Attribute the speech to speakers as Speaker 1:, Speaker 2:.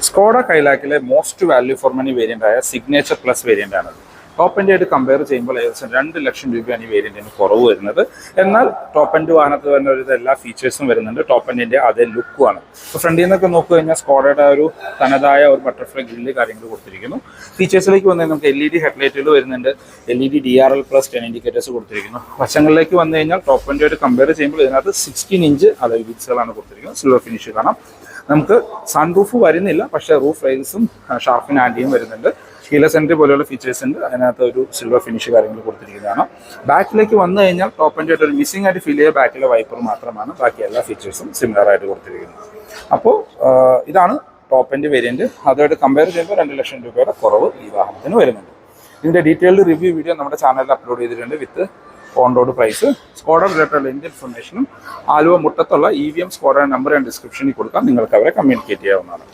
Speaker 1: Skoda കൈലാക്കിലെ most value for money variant ആയ signature plus variant ആണ്. ടോപ്പ് എൻഡ് ആയിട്ട് കമ്പയർ ചെയ്യുമ്പോൾ ഏകദേശം 2 ലക്ഷം രൂപയാണ് ഈ വേരിയൻറ്റിന് കുറവ് വരുന്നത്. എന്നാൽ ടോപ്പ് എൻഡ് വാഹനത്തിൽ വരുന്ന ഒരു എല്ലാ ഫീച്ചേഴ്സും വരുന്നുണ്ട്. ടോപ്പ് എൻഡിൻ്റെ അതേ ലുക്കുമാണ്. ഇപ്പോൾ ഫ്രണ്ടിൽ നിന്നൊക്കെ നോക്കി കഴിഞ്ഞാൽ സ്കോഡയുടെ ഒരു തനതായ ഒരു ബട്ടർഫ്ലൈ ഗ്രില്ല് കാര്യങ്ങൾ കൊടുത്തിരിക്കുന്നു. ഫീച്ചേഴ്സിലേക്ക് വന്നു കഴിഞ്ഞാൽ നമുക്ക് LED ഹെഡ്ലൈറ്റുകൾ വരുന്നുണ്ട്. LED DRL പ്ലസ് 10 ഇൻഡിക്കേറ്റേഴ്സ് കൊടുത്തിരിക്കുന്നു. വശങ്ങളിലേക്ക് വന്നു കഴിഞ്ഞാൽ ടോപ്പ് എൻഡുമായിട്ട് കമ്പയർ ചെയ്യുമ്പോൾ ഇതിനകത്ത് 16 ഇഞ്ച് അലോയ് വീൽസുകളാണ് കൊടുത്തിരിക്കുന്നത്. സിൽവർ ഫിനിഷ് കാണാം. നമുക്ക് സൺ റൂഫ് വരുന്നില്ല, പക്ഷേ റൂഫ് റെയിൽസും ഷാർപ്പിൻ ആൻറ്റിയും വരുന്നുണ്ട്. കീലസ് എൻട്രി പോലെയുള്ള ഫീച്ചേഴ്സ് ഉണ്ട്. അതിനകത്ത് ഒരു സിൽവർ ഫിനിഷ് കാര്യങ്ങൾ കൊടുത്തിരിക്കുന്നതാണ്. ബാക്കിലേക്ക് വന്നു കഴിഞ്ഞാൽ ടോപ്പ് എൻഡ് ആയിട്ട് ഒരു മിസ്സിംഗ് ആയിട്ട് ഫീൽ ചെയ്യുക ബാക്കിലെ വൈപ്പർ മാത്രമാണ്. ബാക്കി എല്ലാ ഫീച്ചേഴ്സും സിമിലർ ആയിട്ട് കൊടുത്തിരിക്കുന്നത്. അപ്പോൾ ഇതാണ് ടോപ്പ് എൻഡ് വേരിയൻറ്റ്. അതുമായിട്ട് കമ്പയർ ചെയ്യുമ്പോൾ 2 ലക്ഷം രൂപയുടെ കുറവ് ഈ വാഹനത്തിന് വരുന്നുണ്ട്. ഇതിൻ്റെ ഡീറ്റെയിൽഡ് റിവ്യൂ വീഡിയോ നമ്മുടെ ചാനലിൽ അപ്ലോഡ് ചെയ്തിട്ടുണ്ട് with on road price, Skoda related Indian ഇൻഫർമേഷനും ആലുവ മുട്ടത്തുള്ള EVM സ്കോഡ നമ്പർ ഞാൻ ഡിസ്ക്രിപ്ഷനിൽ കൊടുക്കാം. നിങ്ങൾക്ക് അവരെ കമ്മ്യൂണിക്കേറ്റ് ചെയ്യാവുന്നതാണ്.